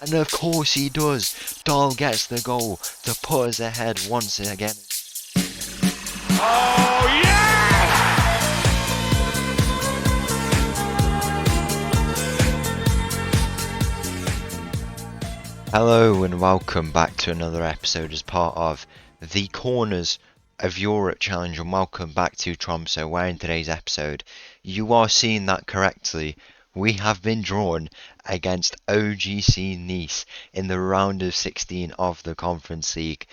And of course he does. Dahl gets the goal to put us ahead once again. Oh, yes! Hello and welcome back to another episode as part of the Corners of Europe Challenge, and welcome back to Tromso, where in today's episode you are seeing that correctly. We have been drawn against OGC Nice in the round of 16 of the Conference League.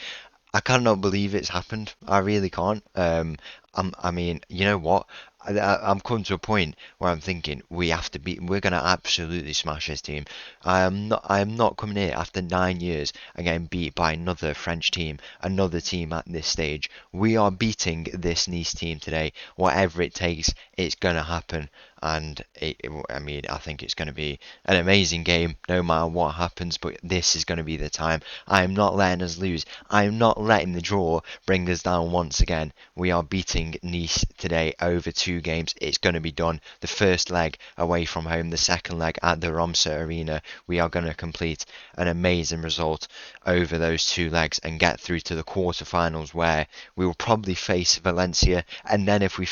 I cannot believe it's happened. I really can't. I mean, you know what? I'm coming to a point where I'm thinking we have to beat. We're gonna absolutely smash this team. I am not coming here after 9 years and getting beat by another French team, another team at this stage. We are beating this Nice team today. Whatever it takes, it's gonna happen. And I mean, I think it's going to be an amazing game, no matter what happens. But this is going to be the time. I am not letting us lose. I am not letting the draw bring us down once again. We are beating Nice today over 2 games. It's going to be done. The first leg away from home, the second leg at the Tromso Arena. We are going to complete an amazing result over those 2 legs and get through to the quarterfinals, where we will probably face Valencia. And then if we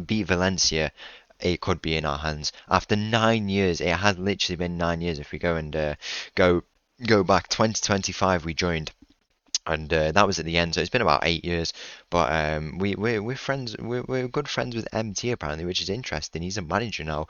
beat Valencia, it could be in our hands. After 9 years, it had literally been 9 years. If we go and go go back, 2025 we joined, and that was at the end, so it's been about 8 years. But we're friends. We're good friends with MT apparently, which is interesting. He's a manager now.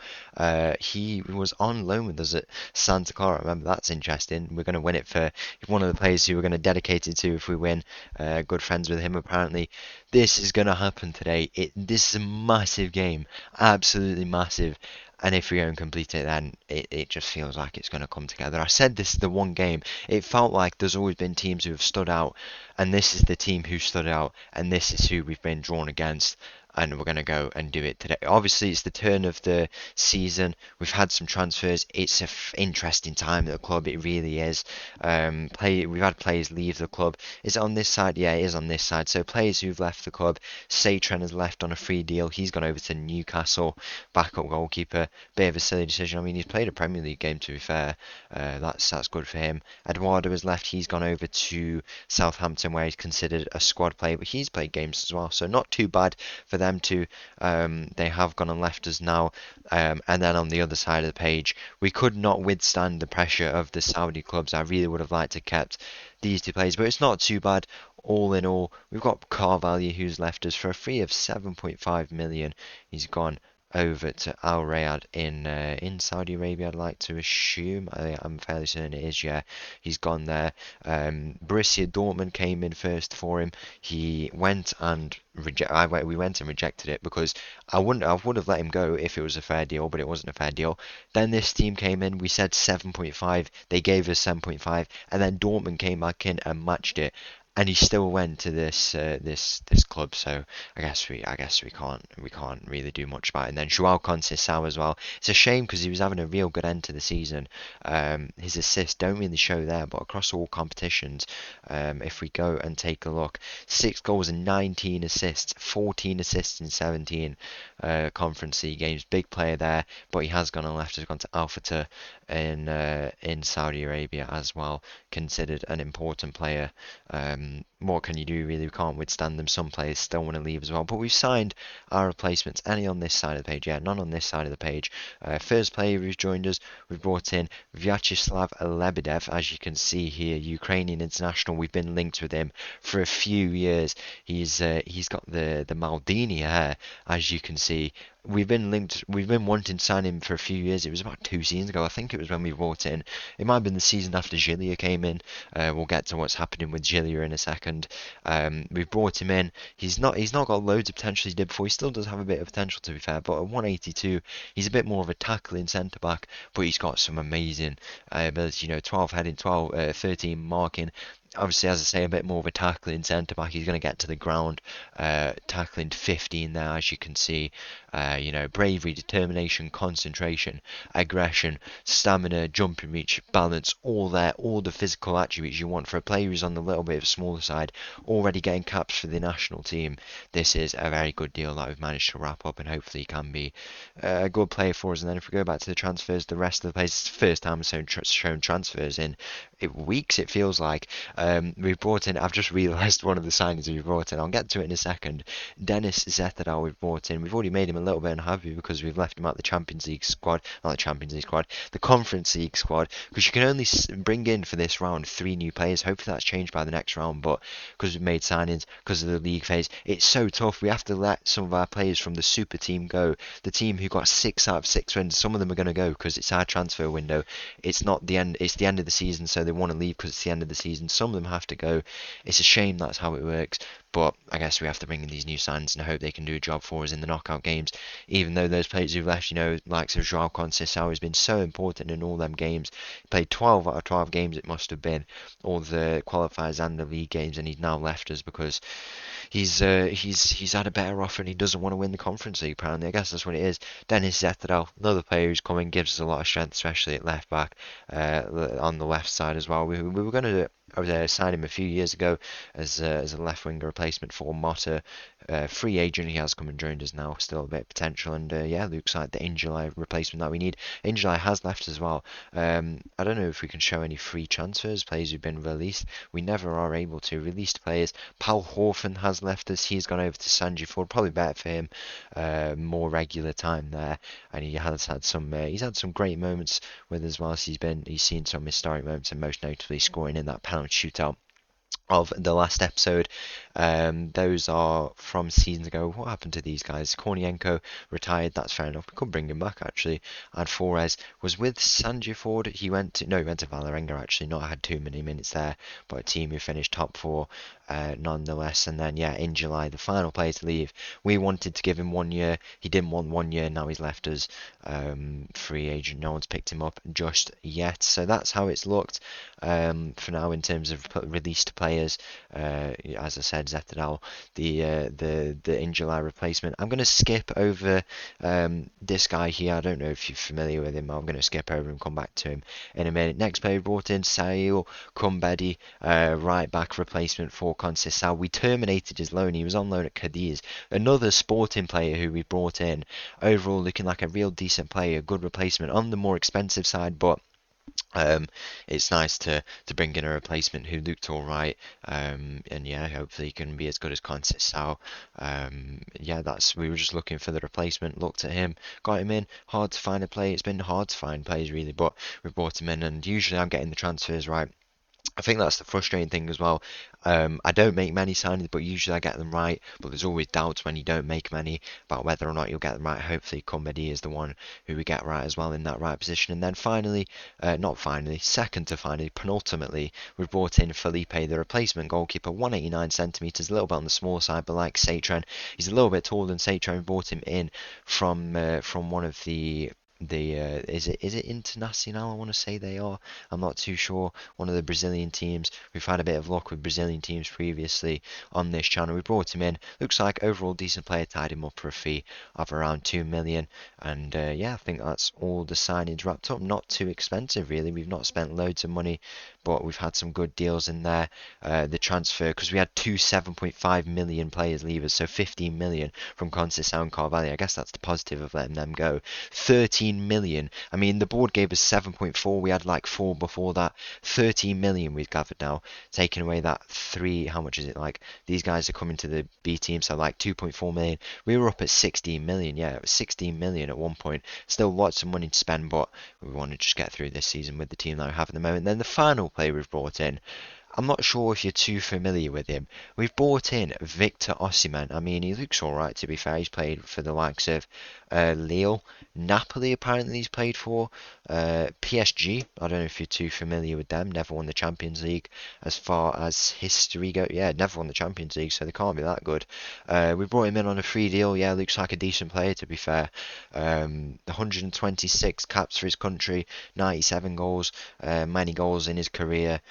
He was on loan with us at Santa Clara. Remember, that's interesting. We're going to win it for one of the players who we're going to dedicate it to if we win. Good friends with him apparently. This is going to happen today. This is a massive game, absolutely massive. And if we go and complete it, then it just feels like it's going to come together. I said this is the one game. It felt like there's always been teams who have stood out, and this is the team who stood out, and this is who we've been drawn against. And we're going to go and do it today. Obviously, it's the turn of the season. We've had some transfers. It's an interesting time at the club. It really is. We've had players leave the club. Is it on this side? Yeah, it is on this side. So players who've left the club. Satren has left on a free deal. He's gone over to Newcastle. Backup goalkeeper. Bit of a silly decision. I mean, he's played a Premier League game, to be fair. That's good for him. Eduardo has left. He's gone over to Southampton, where he's considered a squad player, but he's played games as well. So not too bad for them too. They have gone and left us now. And then on the other side of the page, we could not withstand the pressure of the Saudi clubs. I really would have liked to kept these 2 players, but it's not too bad. All in all, we've got Carvalho, who's left us for a fee of 7.5 million. He's gone over to Al Riyadh in Saudi Arabia, I'd like to assume. I'm fairly certain it is, yeah. He's gone there. Borussia Dortmund came in first for him. He went and we went and rejected it because I would have let him go if it was a fair deal, but it wasn't a fair deal. Then this team came in, we said 7.5, they gave us 7.5, and then Dortmund came back in and matched it. And he still went to this club, so I guess we can't really do much about it. And then Joao Conceição as well. It's a shame because he was having a real good end to the season. His assists don't really show there, but across all competitions, if we go and take a look, 6 goals and 19 assists, 14 assists in 17 Conference League games. Big player there, but he has gone and left. Has gone to Al Fateh in Saudi Arabia as well. Considered an important player. What can you do really? We can't withstand them. Some players still want to leave as well. But we've signed our replacements. Any on this side of the page? Yeah, none on this side of the page. First player who's joined us, we've brought in Vyacheslav Lebedev. As you can see here, Ukrainian international. We've been linked with him for a few years. He's got the Maldini hair, as you can see. We've been linked. We've been wanting to sign him for a few years. It was about 2 seasons ago. I think it was when we brought in. It might have been the season after Gilia came in. We'll get to what's happening with Gilia in a second. We've brought him in. He's not got loads of potential as he did before. He still does have a bit of potential, to be fair. But at 182, he's a bit more of a tackling centre back. But he's got some amazing ability. 12 heading, 13 marking. Obviously, as I say, a bit more of a tackling centre back. He's going to get to the ground, tackling 15 there, as you can see. Bravery, determination, concentration, aggression, stamina, jumping reach, balance, all there, all the physical attributes you want for a player who's on the little bit of a smaller side, already getting caps for the national team. This is a very good deal that we've managed to wrap up, and hopefully he can be a good player for us. And then if we go back to the transfers, the rest of the players, it's the first time we've shown transfers in weeks, it feels like. We've brought in, I've just realised one of the signings we've brought in. I'll get to it in a second. Dennis Zetadal we've brought in. We've already made him a little bit unhappy because we've left him out the Champions League squad. Not the Champions League squad, the Conference League squad. Because you can only bring in for this round 3 new players. Hopefully that's changed by the next round. But because we've made signings, because of the league phase, it's so tough. We have to let some of our players from the super team go. The team who got 6 out of 6 wins, some of them are going to go because it's our transfer window. It's not the end. It's the end of the season, so they want to leave because it's the end of the season. Some of them have to go. It's a shame that's how it works, but I guess we have to bring in these new signings and hope they can do a job for us in the knockout games. Even though those players who've left, likes of Joao Conceição has been so important in all them games. He played 12 out of 12 games, it must have been, all the qualifiers and the league games, and he's now left us because he's had a better offer and he doesn't want to win the Conference League. Apparently, I guess that's what it is. Dennis Zetadal, another player who's coming, gives us a lot of strength, especially at left back, on the left side as well. We were going to sign him a few years ago as a left winger replacement for Motta. Free agent, he has come and joined us now. Still a bit of potential, and looks like the in July replacement that we need. In July has left as well. I don't know if we can show any free transfers, players who've been released. We never are able to release players. Paul Horfen has left us. He's gone over to Sanjiford. Probably better for him. More regular time there, and he has had some. He's had some great moments with us whilst he's seen some historic moments, and most notably scoring in that penalty shootout of the last episode. Those are from seasons ago. What happened to these guys? Kornienko retired, that's fair enough. We could bring him back actually. And Flores was with Sanjiford. He went to Valerenga actually, not had too many minutes there, but a team who finished top 4 nonetheless. And then in July, the final player to leave. We wanted to give him 1 year. He didn't want 1 year, now he's left us. Free agent, no one's picked him up just yet. So that's how it's looked for now in terms of released players. As I said, Zetadal, the in July replacement. I'm going to skip over this guy here. I don't know if you're familiar with him. I'm going to skip over and come back to him in a minute. Next player brought in Saïl Kumbedi, right back replacement for Conceição. We terminated his loan. He was on loan at Cadiz. Another Sporting player who we brought in. Overall looking like a real decent player, a good replacement on the more expensive side, but it's nice to bring in a replacement who looked all right, and hopefully he can be as good as Conceição. We were just looking for the replacement, looked at him, got him in. Hard to find a player. It's been hard to find players really, but we brought him in, and usually I'm getting the transfers right. I think that's the frustrating thing as well. I don't make many signings, but usually I get them right. But there's always doubts when you don't make many about whether or not you'll get them right. Hopefully, Comedy is the one who we get right as well in that right position. And then finally, second to finally, penultimately, we've brought in Felipe, the replacement goalkeeper, 189 centimeters, a little bit on the small side, but like Satran, he's a little bit taller than Satran. We brought him in from one of the is it Internacional? I want to say they are. I'm not too sure. One of the Brazilian teams. We've had a bit of luck with Brazilian teams previously on this channel. We brought him in. Looks like overall decent player. Tied him up for a fee of around 2 million. And I think that's all the signings wrapped up. Not too expensive really. We've not spent loads of money, but we've had some good deals in there. The transfer, because we had 7.5 million players leave us, so 15 million from Conceição and Carvalho. I guess that's the positive of letting them go. 13 million. I mean, the board gave us 7.4. We had like 4 before that. 13 million we've gathered now. Taking away that 3, how much is it? Like, these guys are coming to the B team, so like 2.4 million. We were up at 16 million. Yeah, it was 16 million at one point. Still lots of money to spend, but we want to just get through this season with the team that we have at the moment. Then the final player we've brought in, I'm not sure if you're too familiar with him. We've brought in Victor Osimhen. I mean, he looks alright to be fair. He's played for the likes of Lille, Napoli apparently he's played for, PSG. I don't know if you're too familiar with them. Never won the Champions League as far as history goes. Yeah, never won the Champions League, so they can't be that good. We brought him in on a free deal. Yeah, looks like a decent player to be fair. 126 caps for his country, 97 goals, many goals in his career.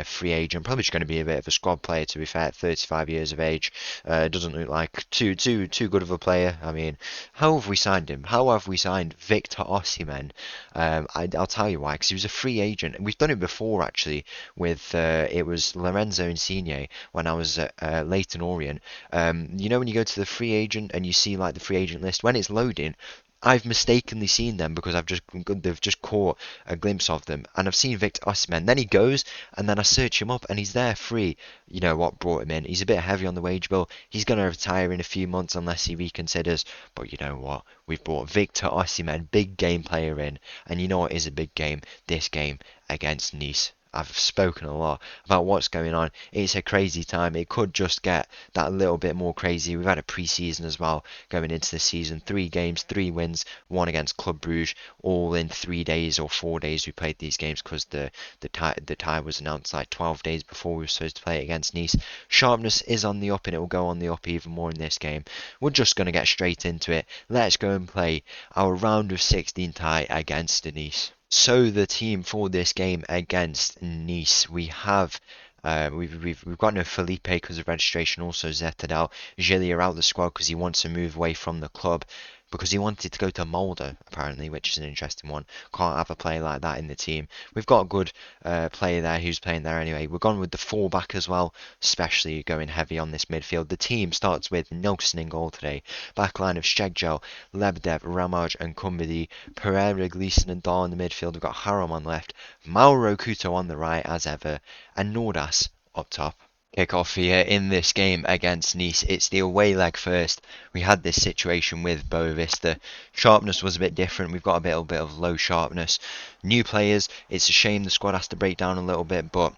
Free agent. agent, probably just going to be a bit of a squad player, to be fair, 35 years of age. Doesn't look like too good of a player. I mean, how have we signed him? How have we signed Victor Osimhen? I'll tell you why, because he was a free agent, and we've done it before actually with it was Lorenzo Insigne when I was at Leyton Orient. You know when you go to the free agent and you see like the free agent list when it's loading. I've mistakenly seen them because they've just caught a glimpse of them, and I've seen Victor Osimhen. Then he goes, and then I search him up, and he's there free. You know what brought him in? He's a bit heavy on the wage bill. He's going to retire in a few months unless he reconsiders. But you know what? We've brought Victor Osimhen, big game player in, and you know what is a big game? This game against Nice. I've spoken a lot about what's going on. It's a crazy time. It could just get that little bit more crazy. We've had a pre-season as well going into the season. 3 games, 3 wins, 1 against Club Brugge, all in 3 days or 4 days we played these games because the tie was announced like 12 days before we were supposed to play it against Nice. Sharpness is on the up and it will go on the up even more in this game. We're just going to get straight into it. Let's go and play our round of 16 tie against Nice. So the team for this game against Nice, we have we've got no Felipe because of registration. Also Zetadal, Gillier out the squad because he wants to move away from the club because he wanted to go to Molde apparently, which is an interesting one. Can't have a player like that in the team. We've got a good player there who's playing there anyway. We're gone with the fullback as well, especially going heavy on this midfield. The team starts with Nelson in goal today. Backline of Shegjel, Lebedev, Ramaj and Kumbedi, Pereira, Gleeson and Dahl in the midfield. We've got Haram on left, Mauro Couto on the right as ever, and Nordas up top. Kick off here in this game against Nice. It's the away leg first. We had this situation with Boavista. Sharpness was a bit different. We've got a bit of low sharpness. New players. It's a shame the squad has to break down a little bit, but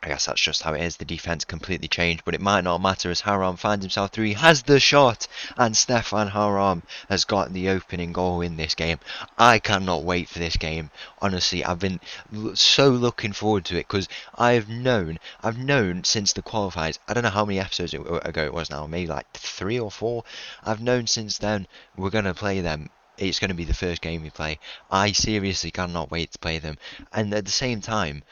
I guess that's just how it is. The defense completely changed, but it might not matter as Haram finds himself through. He has the shot, and Stefan Haram has got the opening goal in this game. I cannot wait for this game. Honestly, I've been so looking forward to it because I've known since the qualifiers. I don't know how many episodes ago it was now, maybe like 3 or 4. I've known since then we're gonna play them. It's going to be the first game we play. I seriously cannot wait to play them, and at the same time,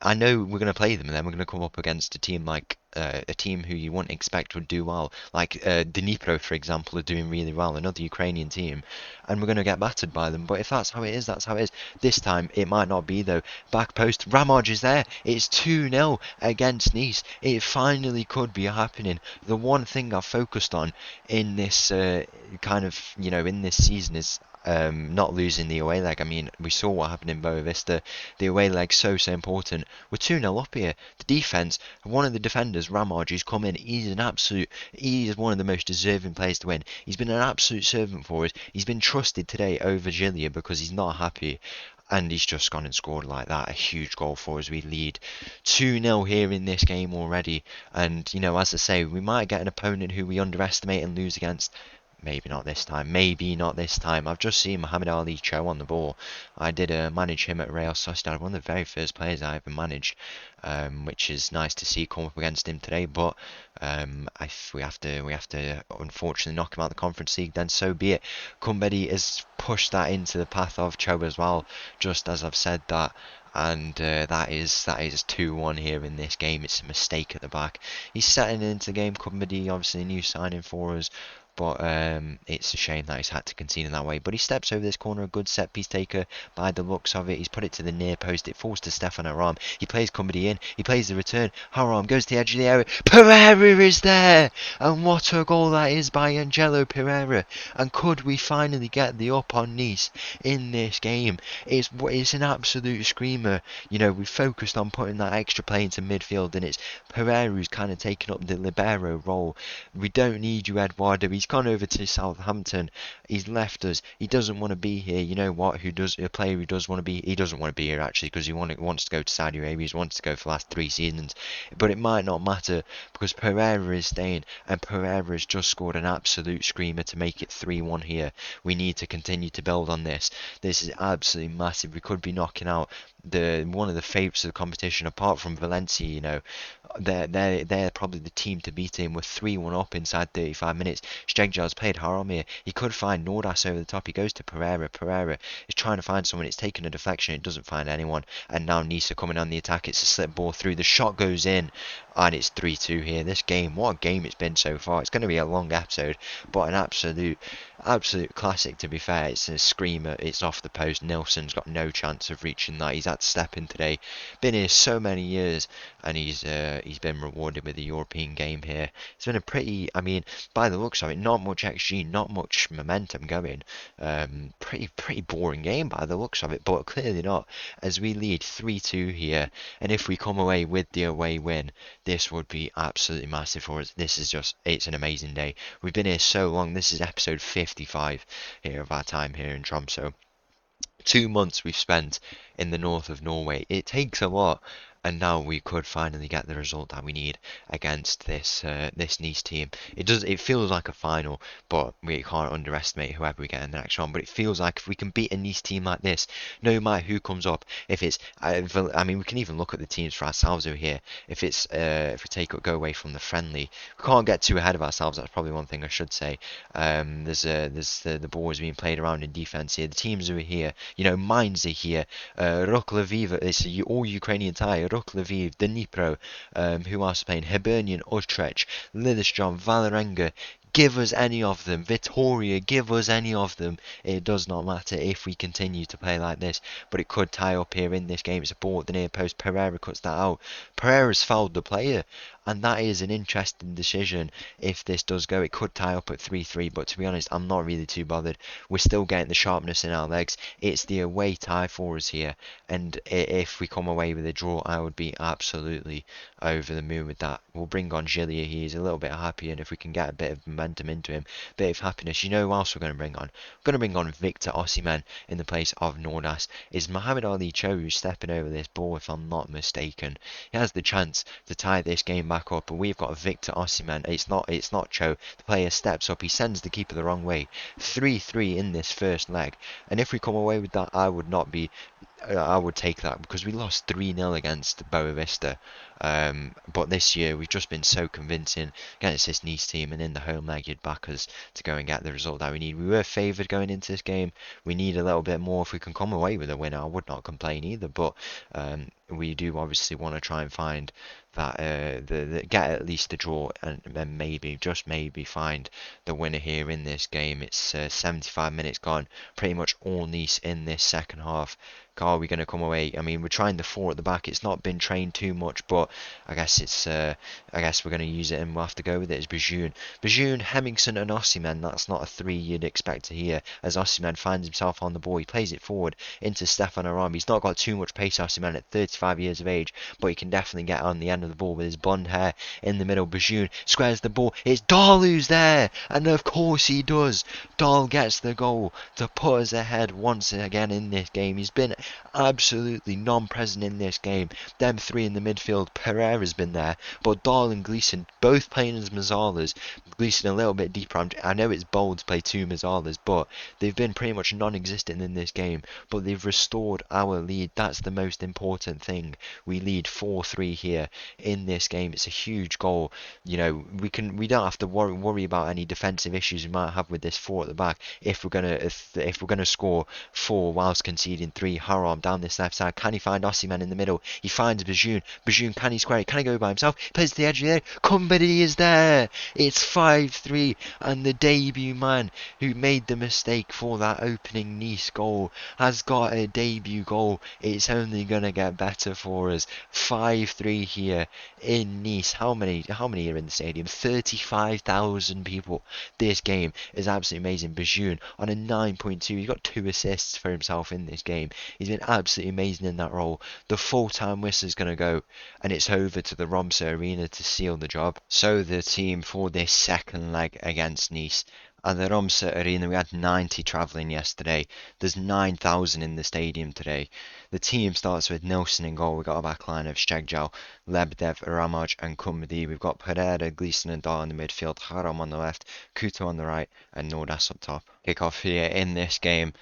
I know we're going to play them, and then we're going to come up against a team like a team who you wouldn't expect would do well, like Dnipro, for example, are doing really well, another Ukrainian team, and we're going to get battered by them. But if that's how it is, that's how it is. This time, it might not be, though. Back post, Ramaj is there. It's 2-0 against Nice. It finally could be happening. The one thing I've focused on in this in this season is not losing the away leg. I mean, we saw what happened in Boavista. The away leg's so important. We're 2-0 up here. The defence, one of the defenders, Ramaj, who's come in, he is one of the most deserving players to win. He's been an absolute servant for us. He's been trusted today over Gillier because he's not happy. And he's just gone and scored like that. A huge goal for us. We lead 2-0 here in this game already. And, you know, as I say, we might get an opponent who we underestimate and lose against. Maybe not this time. Maybe not this time. I've just seen Mohamed Ali Cho on the ball. I did manage him at Real Sociedad. One of the very first players I ever managed, which is nice to see come up against him today. But if we have to unfortunately knock him out of the Conference League, then so be it. Kumbedi has pushed that into the path of Cho as well. Just as I've said that. And that is 2-1 here in this game. It's a mistake at the back. He's setting into the game. Kumbedi, obviously a new signing for us. But it's a shame that he's had to concede in that way. But he steps over this corner, a good set piece taker by the looks of it. He's put it to the near post. It falls to Stefan Haram. He plays Kumbedi in. He plays the return. Haram goes to the edge of the area. Pereira is there! And what a goal that is by Angelo Pereira. And could we finally get the up on Nice in this game? It's an absolute screamer. You know, we focused on putting that extra play into midfield, and it's Pereira who's kind of taken up the libero role. We don't need you, Eduardo. He's gone over to Southampton. He's left us. He doesn't want to be here. You know what? A player who does want to be. He doesn't want to be here actually because he wants to go to Saudi Arabia. He wants to go for the last 3 seasons. But it might not matter because Pereira is staying, and Pereira has just scored an absolute screamer to make it 3-1 here. We need to continue to build on this. This is absolutely massive. We could be knocking out the one of the favourites of the competition, apart from Valencia. You know, they're probably the team to beat him. We're 3-1 up inside 35 minutes. Stegjal's played Haram here. He could find Nordas over the top. He goes to Pereira. Pereira is trying to find someone. It's taken a deflection. It doesn't find anyone. And now Nisa coming on the attack. It's a slip ball through. The shot goes in. And it's 3-2 here. This game, what a game it's been so far. It's going to be a long episode, but an absolute classic, to be fair. It's a screamer. It's off the post. Nilsson's got no chance of reaching that. He's had to step in today. Been here so many years, and he's been rewarded with a European game here. It's been a pretty, I mean, by the looks of it, not much XG, not much momentum going. Pretty boring game by the looks of it, but clearly not, as we lead 3-2 here. And if we come away with the away win, this would be absolutely massive for us. This is just, it's an amazing day. We've been here so long. This is episode 55 here of our time here in Tromso. 2 months we've spent in the north of Norway. It takes a lot, and now we could finally get the result that we need against this Nice team. It feels like a final, but we can't underestimate whoever we get in the next round. But it feels like if we can beat a Nice team like this, no matter who comes up, if it's I mean, we can even look at the teams for ourselves over here. If it's if we go away from the friendly, we can't get too ahead of ourselves. That's probably one thing I should say. There's the ball is being played around in defense here. The teams over here, you know, Mainz are here. Ruch Lviv, it's all Ukrainian tie. Ruch Lviv, Dnipro, who else are playing? Hibernian, Utrecht, Lillestrøm, Vålerenga. Give us any of them. Vitoria, give us any of them. It does not matter if we continue to play like this. But it could tie up here in this game. It's a ball at the near post. Pereira cuts that out. Pereira's fouled the player. And that is an interesting decision. If this does go, it could tie up at 3-3. But to be honest, I'm not really too bothered. We're still getting the sharpness in our legs. It's the away tie for us here. And if we come away with a draw, I would be absolutely over the moon with that. We'll bring on Gilia. He's a little bit happy. And if we can get a bit of momentum into him, a bit of happiness, you know who else we're going to bring on? We're going to bring on Victor Osimhen in the place of Nordas. Is Mohamed Ali Cho who's stepping over this ball, if I'm not mistaken. He has the chance to tie this game back up, and we've got Victor Osimhen. It's not Cho. The player steps up. He sends the keeper the wrong way. 3-3 in this first leg. And if we come away with that, I would take that, because we lost 3-0 against Boavista. But this year we've just been so convincing against this Nice team, and in the home leg you'd back us to go and get the result that we need. We were favoured going into this game. We need a little bit more. If we can come away with a winner, I would not complain either, but we do obviously want to try and find that get at least the draw, and then maybe, just maybe, find the winner here in this game. It's 75 minutes gone, pretty much all Nice in this second half. Are we going to come away? I mean, we're trying the 4 at the back. It's not been trained too much, but I guess I guess we're going to use it, and we'll have to go with it. It's Bajun, Hemmingson and Osimhen. That's not a 3 you'd expect to hear, as Osimhen finds himself on the ball. He plays it forward into Stefan Aram. He's not got too much pace, Osimhen, at 35 years of age, but he can definitely get on the end of the ball with his blonde hair in the middle. Bajun squares the ball. It's Dahl who's there, and of course he does. Dahl gets the goal to put us ahead once again in this game. He's been absolutely non-present in this game. Them 3 in the midfield, Pereira's been there, but Dahl and Gleeson both playing as Mazzalas. Gleeson a little bit deeper. I know it's bold to play 2 Mazzalas, but they've been pretty much non-existent in this game. But they've restored our lead. That's the most important thing. We lead 4-3 here in this game. It's a huge goal. You know, we don't have to worry about any defensive issues we might have with this 4 at the back. If we're gonna score 4 whilst conceding 3. Haram down this left side. Can he find Osimhen in the middle? He finds Bajun. Bajun, can he square it? Can he go by himself? He plays to the edge of the area. Company is there. It's 5-3, and the debut man who made the mistake for that opening Nice goal has got a debut goal. It's only gonna get better for us. 5-3 here in Nice. How many are in the stadium? 35,000 people. This game is absolutely amazing. Bajun on a 9.2. He's got 2 assists for himself in this game. He's been absolutely amazing in that role. The full-time whistle is going to go, and it's over to the Tromso Arena to seal the job. So the team for this second leg against Nice. At the Tromsø Arena, we had 90 travelling yesterday. There's 9,000 in the stadium today. The team starts with Nilsson in goal. We've got a back line of Stegjal, Lebdev, Ramaj and Kumadi. We've got Pereira, Gleeson and Dahl in the midfield, Haram on the left, Kuto on the right and Nordas up top. Kick off here in this game.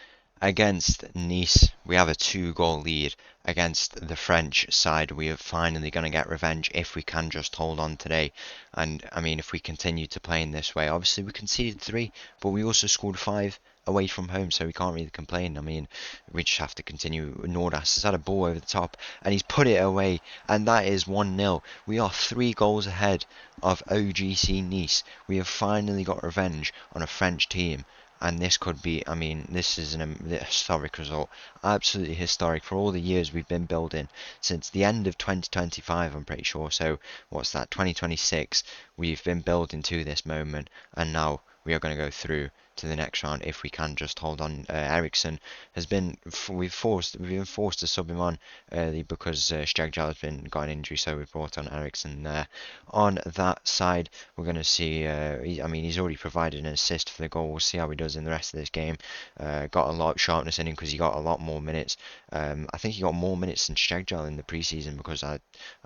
Against Nice, we have a 2-goal lead. Against the French side, we are finally going to get revenge if we can just hold on today. And I mean, if we continue to play in this way, obviously we conceded 3, but we also scored 5 away from home, so we can't really complain. I mean, we just have to continue. Nordas has had a ball over the top, and he's put it away, and that is 1-0. We are 3 goals ahead of OGC Nice. We have finally got revenge on a French team. And this could be, I mean, this is an historic result. Absolutely historic for all the years we've been building since the end of 2025, I'm pretty sure. So, what's that, 2026? We've been building to this moment, and now we are going to go through to the next round if we can just hold on. Ericsson has been, we've been forced to sub him on early because Steggjar has been got an injury, so we've brought on Ericsson there. On that side, we're going to see, I mean, he's already provided an assist for the goal. We'll see how he does in the rest of this game. Got a lot of sharpness in him because he got a lot more minutes. I think he got more minutes than Steggjar in the preseason because I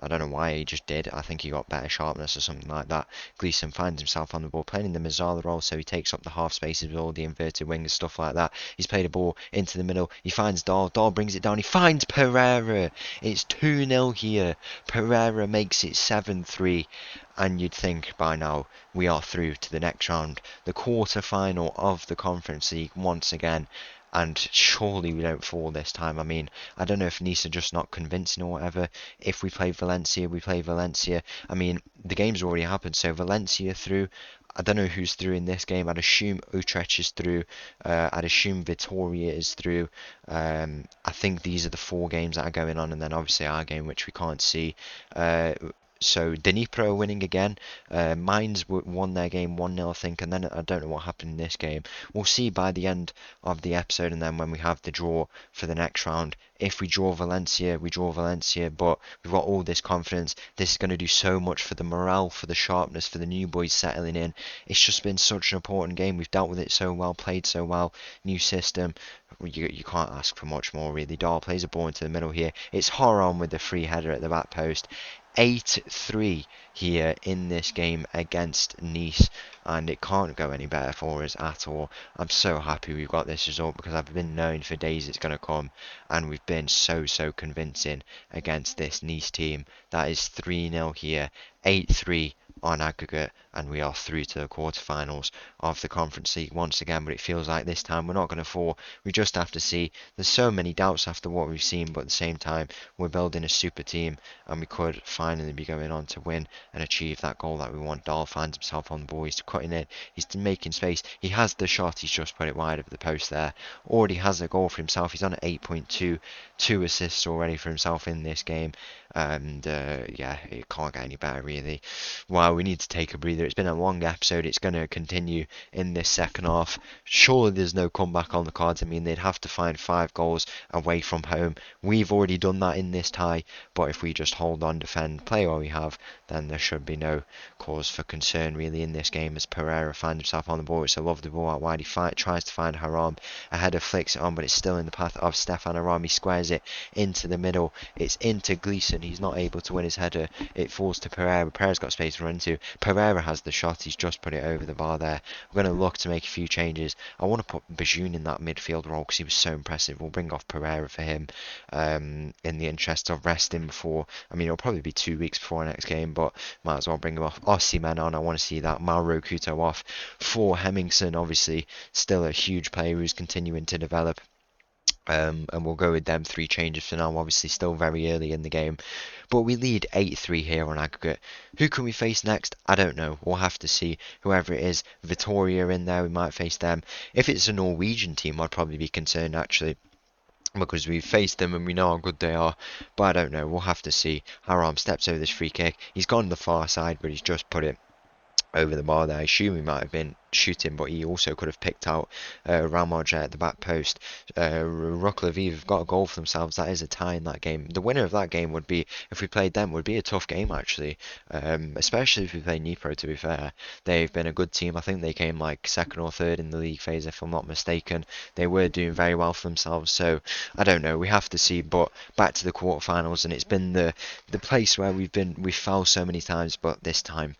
don't know why, he just did. I think he got better sharpness or something like that. Gleeson finds himself on the ball, playing in the Mazzala role, so he takes up the half spaces with all the inverted wingers, stuff like that. He's played a ball into the middle. He finds Dahl. Dahl brings it down. He finds Pereira. It's 2-0 here. Pereira makes it 7-3. And you'd think by now we are through to the next round, the quarter-final of the Conference League once again. And surely we don't fall this time. I mean, I don't know if Nice are just not convincing or whatever. If we play Valencia, we play Valencia. I mean, the game's already happened, so Valencia through. I don't know who's through in this game. I'd assume Utrecht is through. I'd assume Vitoria is through. I think these are the 4 games that are going on, and then obviously our game, which we can't see. So Dnipro are winning again. Mainz won their game 1-0, I think, and then I don't know what happened in this game. We'll see by the end of the episode, and then when we have the draw for the next round. If we draw Valencia, we draw Valencia, but we've got all this confidence. This is going to do so much for the morale, for the sharpness, for the new boys settling in. It's just been such an important game. We've dealt with it so well, played so well, new system. You can't ask for much more, really. Dahl plays a ball into the middle here. It's Horon with the free header at the back post. 8-3 here in this game against Nice, and it can't go any better for us at all. I'm so happy we've got this result because I've been knowing for days it's going to come, and we've been so convincing against this Nice team. That is 3-0 here, 8-3 on aggregate, and we are through to the quarterfinals of the Conference League once again. But it feels like this time we're not going to fall. We just have to see. There's so many doubts after what we've seen, but at the same time we're building a super team, and we could finally be going on to win and achieve that goal that we want. Dahl finds himself on the ball. He's cutting in. He's making space. He has the shot. He's just put it wide of the post there. Already has a goal for himself. He's on at 8.2. 2 assists already for himself in this game. And yeah, it can't get any better, really. Wow, we need to take a breather. It's been a long episode. It's going to continue in this second half. Surely there's no comeback on the cards. I mean, they'd have to find 5 goals away from home. We've already done that in this tie, but if we just hold on, defend, play what we have, then there should be no cause for concern, really, in this game. As Pereira finds himself on the ball, it's a lovely ball out wide. He tries to find Haram. A header flicks it on, but it's still in the path of Stefan Haram. He squares it into the middle. It's into Gleeson. He's not able to win his header. It falls to Pereira. Pereira's got space to run into. Pereira has the shot. He's just put it over the bar there. We're going to look to make a few changes. I want to put Bajoun in that midfield role because he was so impressive. We'll bring off Pereira for him in the interest of resting before. I mean, it'll probably be 2 weeks before our next game, but might as well bring him off. Osimhen on. I want to see that. Mauro Couto off for Hemmingson. Obviously, still a huge player who's continuing to develop. And we'll go with them 3 changes for now. Obviously still very early in the game, but we lead 8-3 here on aggregate. Who can we face next? I don't know. We'll have to see. Whoever it is, Vitoria in there, we might face them. If it's a Norwegian team, I'd probably be concerned, actually, because we've faced them and we know how good they are. But I don't know. We'll have to see. Haram steps over this free kick. He's gone the far side, but he's just put it over the bar there. I assume he might have been shooting, but he also could have picked out Ramoj at the back post. Ruklaviv have got a goal for themselves. That is a tie in that game. The winner of that game would be, if we played them, would be a tough game, actually. Especially if we play Dnipro, to be fair. They've been a good team. I think they came like 2nd or 3rd in the league phase, if I'm not mistaken. They were doing very well for themselves, so I don't know. We have to see. But back to the quarterfinals, and it's been the place where we fell so many times, but this time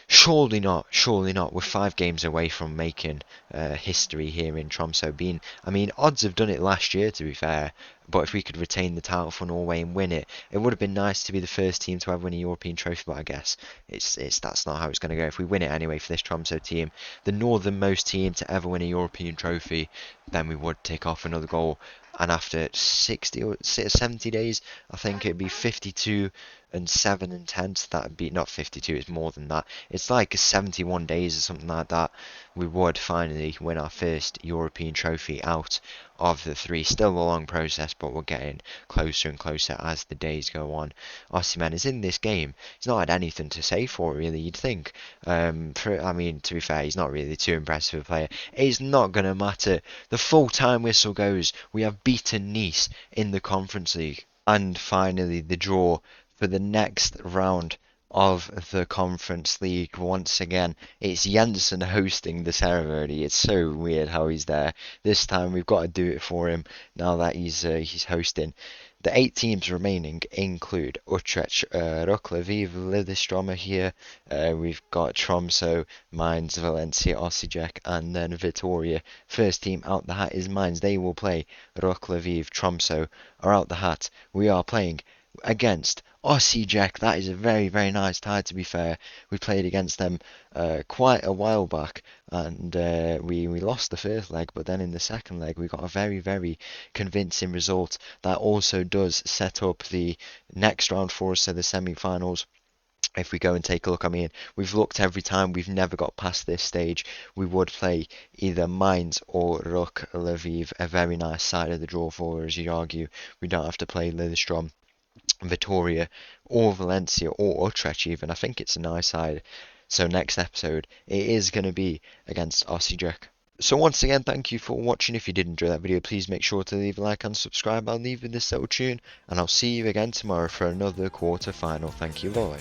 Surely not, surely not. We're 5 games away from making history here in Tromso. I mean, odds have done it last year, to be fair. But if we could retain the title for Norway and win it, it would have been nice to be the first team to ever win a European trophy. But I guess it's that's not how it's going to go. If we win it anyway for this Tromso team, the northernmost team to ever win a European trophy, then we would take off another goal. And after 60 or 70 days, I think it'd be 52 and 7 and 10. So that'd be not 52, it's more than that. It's like 71 days or something like that. We would finally win our first European trophy out of the 3. Still a long process, but we're getting closer and closer as the days go on. Osimhen is in this game. He's not had anything to say for it, really, you'd think. I mean, to be fair, he's not really too impressive a player. It's not going to matter. The full-time whistle goes. We have beaten Nice in the Conference League. And finally, the draw for the next round of the Conference League. Once again, it's Jensen hosting the ceremony. It's so weird how he's there. This time we've got to do it for him now that he's hosting. The 8 teams remaining include Utrecht, Lviv, Lillestrøm here. We've got Tromso, Mainz, Valencia, Osijek, and then Vitoria. First team out the hat is Mainz. They will play Lviv. Tromso are out the hat. We are playing against Osijek. That is a very, very nice tie, to be fair. We played against them quite a while back, and we lost the first leg, but then in the second leg we got a very, very convincing result that also does set up the next round for us, so the semi-finals. If we go and take a look, I mean, we've looked every time, we've never got past this stage. We would play either Mainz or Ruk Lviv, a very nice side of the draw for us, you'd argue. We don't have to play Lillestrøm, Vitoria, or Valencia, or Utrecht even. I think it's a nice side. So next episode, it is going to be against Osijek. So once again, thank you for watching. If you did enjoy that video, please make sure to leave a like and subscribe. I'll leave you this little tune, and I'll see you again tomorrow for another quarter final. Thank you, bye.